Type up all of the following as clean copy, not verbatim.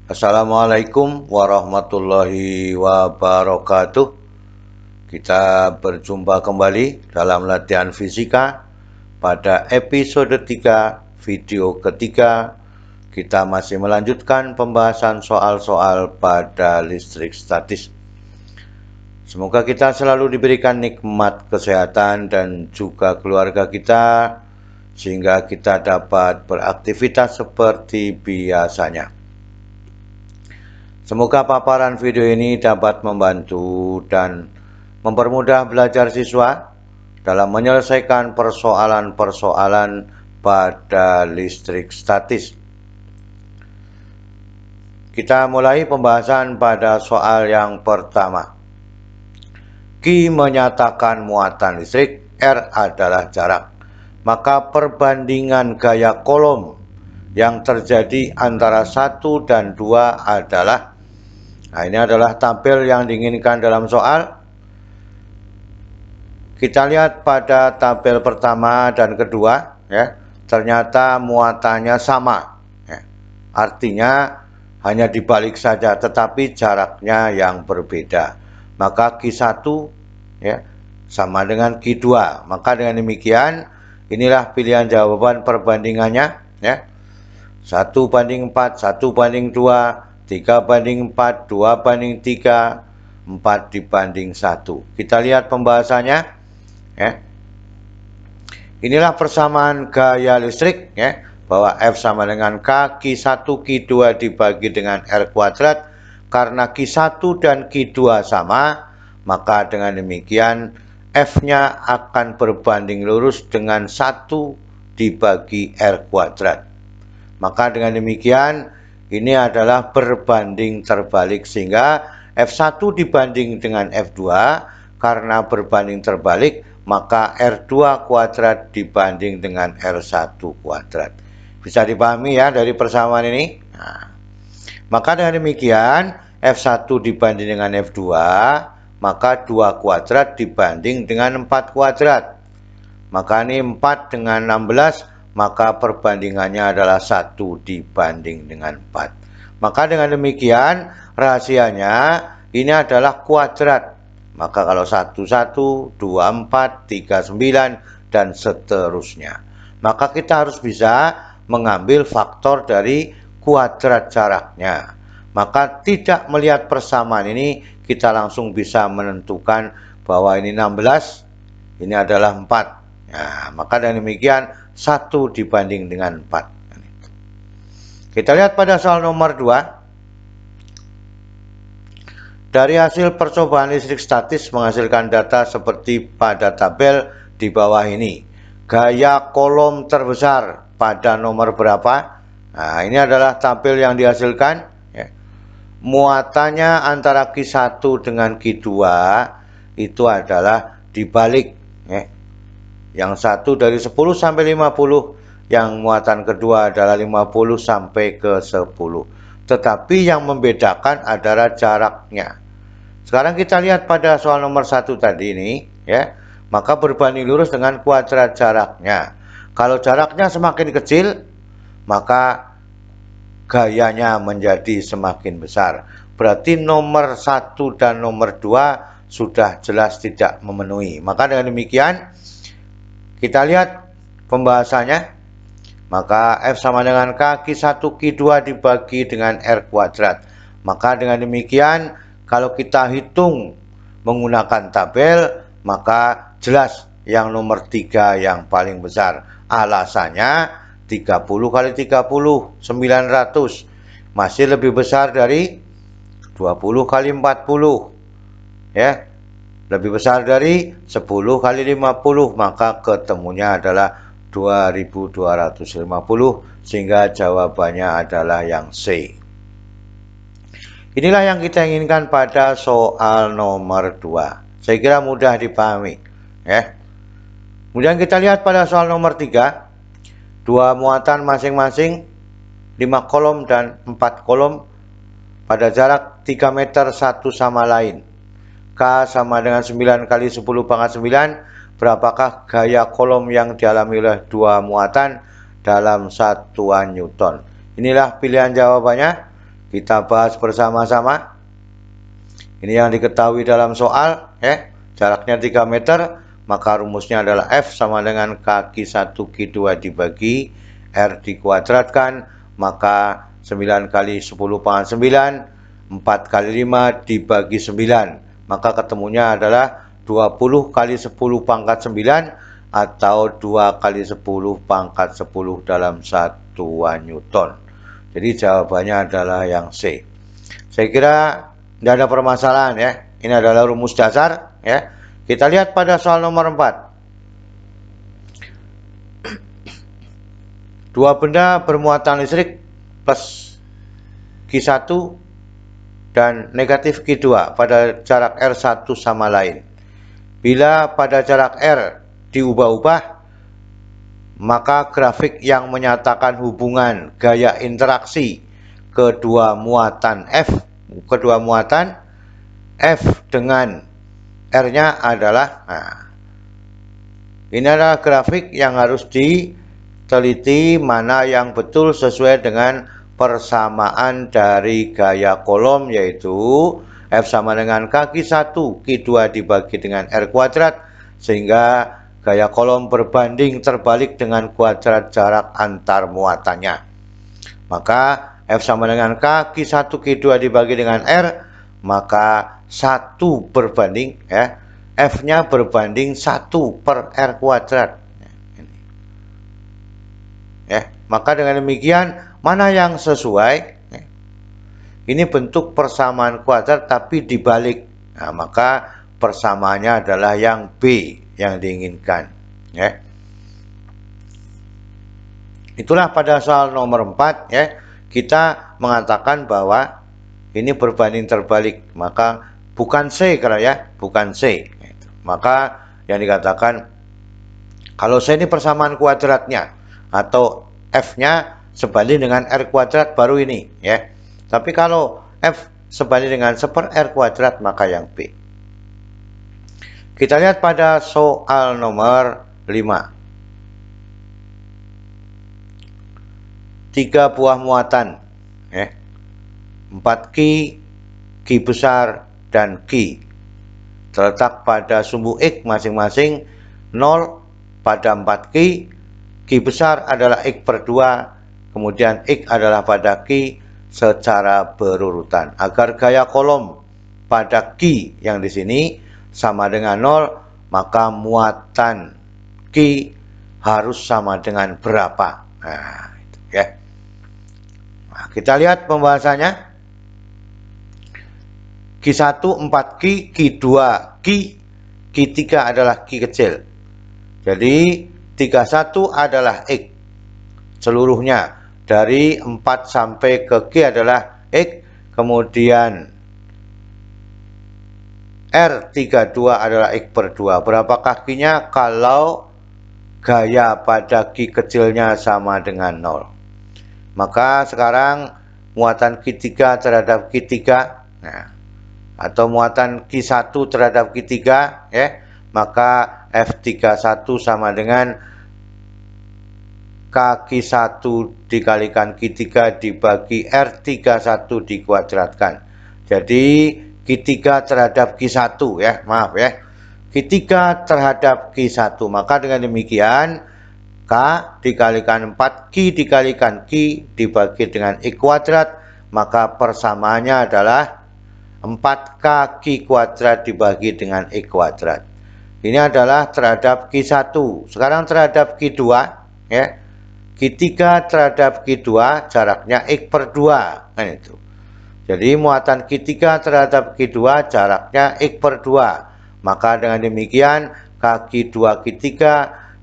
Assalamualaikum warahmatullahi wabarakatuh. Kita berjumpa kembali dalam latihan fisika pada episode 3, video ketiga. Kita masih melanjutkan pembahasan soal-soal pada listrik statis. Semoga kita selalu diberikan nikmat kesehatan dan juga keluarga kita, sehingga kita dapat beraktivitas seperti biasanya. Semoga paparan video ini dapat membantu dan mempermudah belajar siswa dalam menyelesaikan persoalan-persoalan pada listrik statis. Kita mulai pembahasan pada soal yang pertama. Q menyatakan muatan listrik R adalah jarak. Maka perbandingan gaya kolom yang terjadi antara 1 dan 2 adalah, ini adalah tabel yang diinginkan dalam soal. Kita lihat pada tabel pertama dan kedua, ya, ternyata muatannya sama, ya. Artinya hanya dibalik saja, tetapi jaraknya yang berbeda. Maka Q1, ya, sama dengan Q2. Maka dengan demikian, inilah pilihan jawaban perbandingannya, ya. 1:4, 1:2, 3:4, 2:3, 4:1. Kita lihat pembahasannya, ya. Inilah persamaan gaya listrik, ya, bahwa F sama dengan K, Q1, Q2 dibagi dengan R kuadrat. Karena Q1 dan Q2 sama, maka dengan demikian F-nya akan berbanding lurus dengan 1 dibagi R kuadrat. Maka dengan demikian ini adalah berbanding terbalik, sehingga F1 dibanding dengan F2. Karena berbanding terbalik, maka R2 kuadrat dibanding dengan R1 kuadrat. Bisa dipahami ya dari persamaan ini? Maka dengan demikian F1 dibanding dengan F2, maka 2 kuadrat dibanding dengan 4 kuadrat. Maka ini 4 dengan 16, maka perbandingannya adalah 1 dibanding dengan 4. Maka dengan demikian rahasianya ini adalah kuadrat. Maka kalau 1, 1, 2, 4, 3, 9, dan seterusnya. Maka kita harus bisa mengambil faktor dari kuadrat jaraknya. Maka tidak melihat persamaan ini, kita langsung bisa menentukan bahwa ini 16, ini adalah 4. Nah, maka dengan demikian 1 dibanding dengan 4. Kita lihat pada soal nomor 2. Dari hasil percobaan listrik statis menghasilkan data seperti pada tabel di bawah ini. Gaya kolom terbesar pada nomor berapa? Nah, ini adalah tabel yang dihasilkan, ya. Muatannya antara Q1 dengan Q2 itu adalah dibalik, ya. Yang satu dari 10 sampai 50, yang muatan kedua adalah 50 sampai ke 10. Tetapi yang membedakan adalah jaraknya. Sekarang kita lihat pada soal nomor 1 tadi ini, ya. Maka berbanding lurus dengan kuadrat jaraknya. Kalau jaraknya semakin kecil, maka gayanya menjadi semakin besar. Berarti nomor 1 dan nomor 2 sudah jelas tidak memenuhi. Maka dengan demikian kita lihat pembahasannya. Maka F sama dengan K, Q1, Q2 dibagi dengan R kuadrat. Maka dengan demikian kalau kita hitung menggunakan tabel, maka jelas yang nomor 3 yang paling besar. Alasannya 30 kali 30, 900. Masih lebih besar dari 20 kali 40. Ya. Lebih besar dari 10 kali 50, maka ketemunya adalah 2250, sehingga jawabannya adalah yang C. Inilah yang kita inginkan pada soal nomor 2. Saya kira mudah dipahami, ya. Kemudian kita lihat pada soal nomor 3. Dua muatan masing-masing 5 kolom dan 4 kolom pada jarak 3 meter satu sama lain. K sama dengan 9 kali 10 pangkat 9. Berapakah gaya kolom yang dialami oleh dua muatan dalam satuan Newton? Inilah pilihan jawabannya. Kita bahas bersama-sama. Ini yang diketahui dalam soal, ya. Jaraknya 3 meter, maka rumusnya adalah F sama dengan kaki 1 Q2 dibagi R dikuadratkan, maka 9 kali 10 pangkat 9, 4 kali 5 dibagi 9. Maka ketemunya adalah 20 kali 10 pangkat 9 atau 2 kali 10 pangkat 10 dalam satuan Newton. Jadi jawabannya adalah yang C. Saya kira tidak ada permasalahan ya. Ini adalah rumus dasar ya. Kita lihat pada soal nomor 4. Dua benda bermuatan listrik plus Q1 dan negatif Q2 pada jarak R1 sama lain. Bila pada jarak R diubah-ubah, maka grafik yang menyatakan hubungan gaya interaksi kedua muatan F dengan R-nya adalah, ini adalah grafik yang harus diteliti mana yang betul sesuai dengan persamaan dari gaya kolom, yaitu F sama dengan kaki 1 Q2 dibagi dengan R kuadrat, sehingga gaya kolom berbanding terbalik dengan kuadrat jarak antar muatannya. Maka F sama dengan kaki 1 Q2 dibagi dengan R, maka 1 berbanding ya, F-nya berbanding 1 per R kuadrat. Ya, maka dengan demikian mana yang sesuai? Ini bentuk persamaan kuadrat tapi dibalik. Nah, maka persamaannya adalah yang B yang diinginkan. Ya. Itulah pada soal nomor 4 ya, kita mengatakan bahwa ini berbanding terbalik, maka bukan C karena ya, bukan C. Maka yang dikatakan kalau C ini persamaan kuadratnya atau F-nya sebanding dengan R kuadrat baru ini ya. Tapi kalau F sebanding dengan 1 per R kuadrat maka yang B. Kita lihat pada soal nomor 5. 3 buah muatan ya. 4Q, Q besar dan Q terletak pada sumbu X masing-masing 0 pada 4Q, Q besar adalah X per 2, kemudian X adalah pada Q secara berurutan. Agar gaya kolom pada Q yang di sini sama dengan 0, maka muatan Q harus sama dengan berapa? Nah, itu ya. Nah, kita lihat pembahasannya. Q1 4Q, Q2 Q, Q3 adalah Q kecil. Jadi 31 adalah X seluruhnya, dari 4 sampai ke Q adalah X, kemudian R32 adalah X per 2. Berapa kakinya kalau gaya pada Q kecilnya sama dengan 0? Maka sekarang muatan Q3 terhadap Q3, nah, atau muatan Q1 terhadap Q3 ya, maka F31 sama dengan K1 dikalikan Q3 dibagi R31 dikuadratkan. Jadi Q3 terhadap Q1 ya, maaf ya, Q3 terhadap Q1, maka dengan demikian K dikalikan 4Q dikalikan Q dibagi dengan X kuadrat, maka persamaannya adalah 4K Q kuadrat dibagi dengan X kuadrat. Ini adalah terhadap Q1. Sekarang terhadap Q2 ya. Q3 terhadap Q2 jaraknya X per 2 kan itu. Jadi muatan Q3 terhadap Q2 jaraknya X per 2. Maka dengan demikian K2 Q3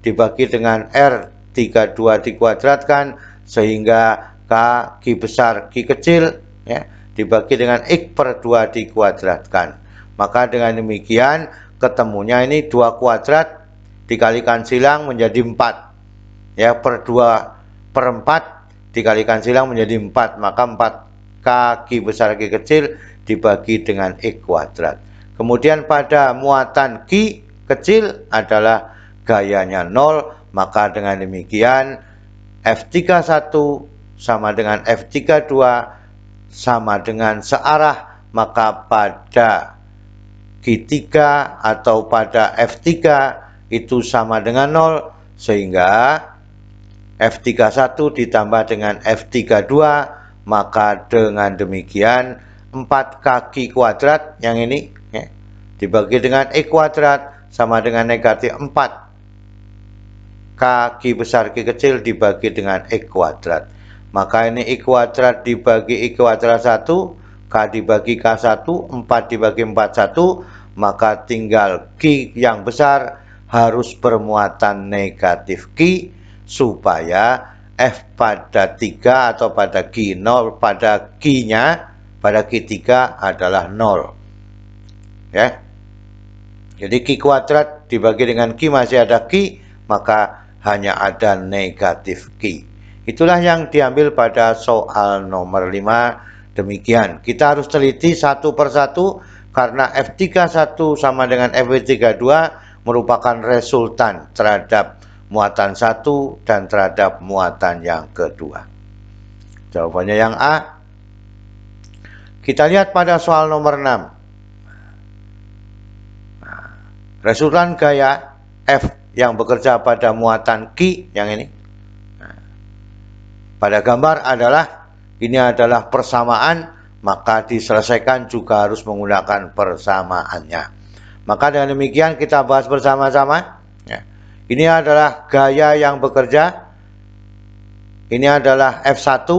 dibagi dengan R32 dikuadratkan, sehingga Q besar Q kecil ya dibagi dengan X per 2 dikuadratkan. Maka dengan demikian ketemunya ini 2 kuadrat dikalikan silang menjadi 4 ya, per 2 per 4 dikalikan silang menjadi 4, maka 4K Q besar Q kecil dibagi dengan X kuadrat. Kemudian pada muatan Q kecil adalah gayanya 0, maka dengan demikian F31 sama dengan F32 sama dengan searah, maka pada Q3 atau pada F3 itu sama dengan 0, sehingga F31 ditambah dengan F32, maka dengan demikian 4 kaki kuadrat yang ini ya, dibagi dengan E kuadrat sama dengan negatif 4 K besar Q kecil dibagi dengan E kuadrat. Maka ini I kuadrat dibagi I kuadrat 1, K dibagi K1, 4 dibagi 4 1, maka tinggal Q yang besar harus bermuatan negatif Q supaya F pada 3 atau pada Q 0, pada Q-nya, pada Q3 adalah 0. Ya. Jadi Q kuadrat dibagi dengan Q masih ada Q, maka hanya ada negatif Q. Itulah yang diambil pada soal nomor 5. Demikian, kita harus teliti satu persatu karena F31 sama dengan F32 merupakan resultan terhadap muatan 1 dan terhadap muatan yang kedua. Jawabannya yang A. Kita lihat pada soal nomor 6. Resultan gaya F yang bekerja pada muatan Q yang ini. Pada gambar adalah, ini adalah persamaan, maka diselesaikan juga harus menggunakan persamaannya. Maka dengan demikian kita bahas bersama-sama. Ya. Ini adalah gaya yang bekerja. Ini adalah F1,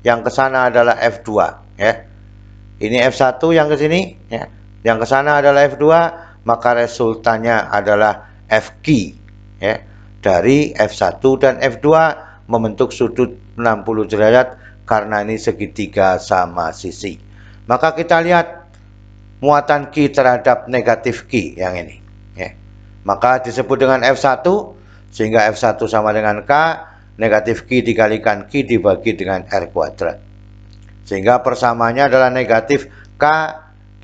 yang ke sana adalah F2. Ya. Ini F1 yang ke sini, ya. Yang ke sana adalah F2, maka resultannya adalah Fq. Ya. Dari F1 dan F2 membentuk sudut 60 derajat karena ini segitiga sama sisi. Maka kita lihat muatan Q terhadap negatif Q yang ini. Ya. Maka disebut dengan F1, sehingga F1 sama dengan K, negatif Q dikalikan Q dibagi dengan R kuadrat. Sehingga persamaannya adalah negatif K,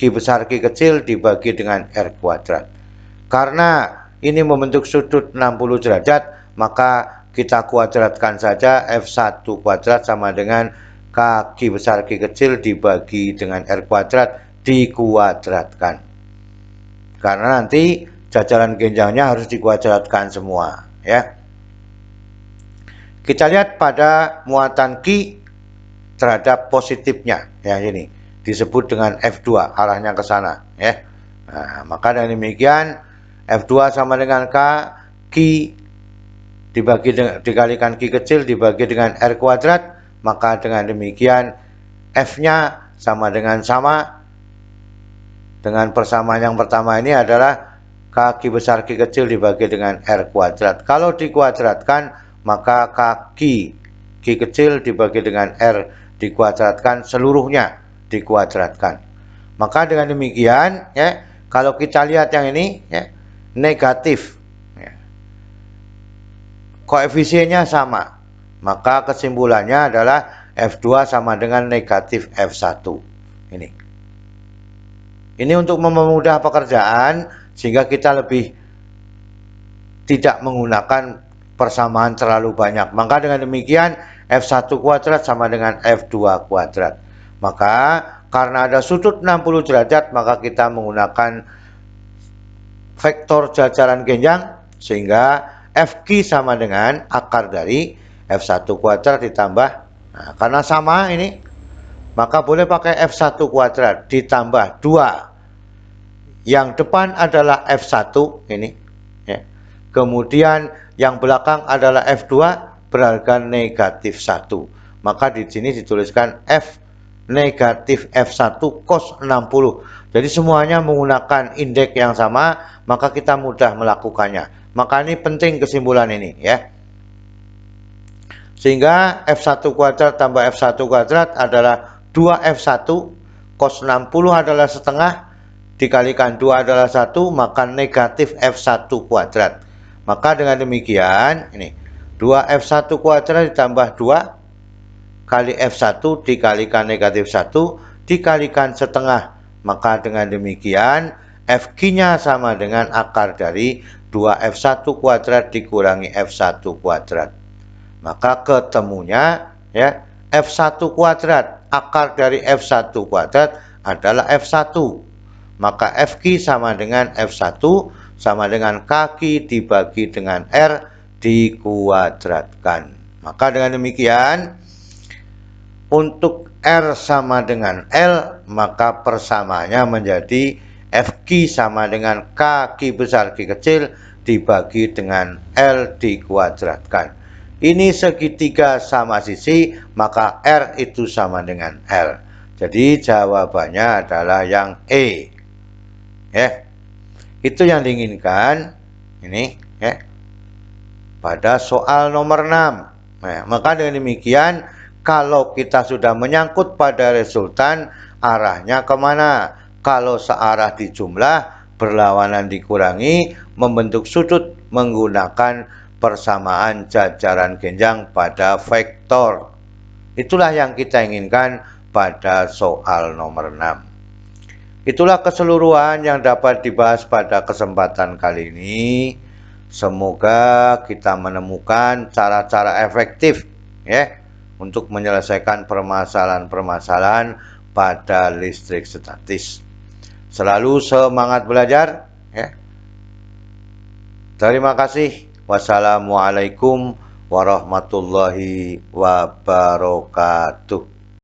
Q besar Q kecil dibagi dengan R kuadrat. Karena ini membentuk sudut 60 derajat, maka kita kuadratkan saja F1 kuadrat sama dengan K besar Q kecil dibagi dengan R kuadrat dikuadratkan. Karena nanti jajaran genjangnya harus dikuadratkan semua. Ya. Kita lihat pada muatan Q terhadap positifnya. Ya, ini disebut dengan F2, arahnya ke sana. Ya. Nah, maka dengan demikian F2 sama dengan K, Q dikalikan Q kecil dibagi dengan R kuadrat, maka dengan demikian F-nya sama dengan persamaan yang pertama ini adalah K besar Q kecil dibagi dengan R kuadrat. Kalau dikuadratkan, maka Q kecil dibagi dengan R dikuadratkan, seluruhnya dikuadratkan. Maka dengan demikian, ya, kalau kita lihat yang ini, ya, negatif. Koefisiennya sama, maka kesimpulannya adalah F2 sama dengan negatif F1. Ini untuk mempermudah pekerjaan sehingga kita lebih tidak menggunakan persamaan terlalu banyak. Maka dengan demikian F1 kuadrat sama dengan F2 kuadrat. Maka karena ada sudut 60 derajat, maka kita menggunakan vektor jajaran genjang sehingga Fq sama dengan akar dari F1 kuadrat ditambah, nah, karena sama ini, maka boleh pakai F1 kuadrat ditambah 2. Yang depan adalah F1 ini. Ya. Kemudian yang belakang adalah F2 berharga negatif 1. Maka di sini dituliskan F negatif F1 cos 60. Jadi semuanya menggunakan indeks yang sama, maka kita mudah melakukannya. Maka ini penting kesimpulan ini, ya. Sehingga F1 kuadrat tambah F1 kuadrat adalah 2F1, cos 60 adalah setengah, dikalikan 2 adalah 1, maka negatif F1 kuadrat. Maka dengan demikian, ini 2F1 kuadrat ditambah 2 kali F1 dikalikan negatif 1 dikalikan setengah. Maka dengan demikian Fq-nya sama dengan akar dari 2F1 kuadrat dikurangi F1 kuadrat. Maka ketemunya, ya, F1 kuadrat. Akar dari F1 kuadrat adalah F1. Maka FQ sama dengan F1 sama dengan kaki dibagi dengan R dikuadratkan. Maka dengan demikian, untuk R sama dengan L, maka persamaannya menjadi FQ sama dengan kaki besar Q kecil dibagi dengan L dikuadratkan. Ini segitiga sama sisi, maka R itu sama dengan L. Jadi jawabannya adalah yang E. Ya. Itu yang diinginkan ini ya. Pada soal nomor 6. Nah, maka dengan demikian, kalau kita sudah menyangkut pada resultan, arahnya kemana? Kalau searah di jumlah, berlawanan dikurangi, membentuk sudut menggunakan persamaan jajaran genjang pada vektor. Itulah yang kita inginkan pada soal nomor 6. Itulah keseluruhan yang dapat dibahas pada kesempatan kali ini. Semoga kita menemukan cara-cara efektif ya untuk menyelesaikan permasalahan-permasalahan pada listrik statis. Selalu semangat belajar ya. Terima kasih. Wassalamualaikum warahmatullahi wabarakatuh.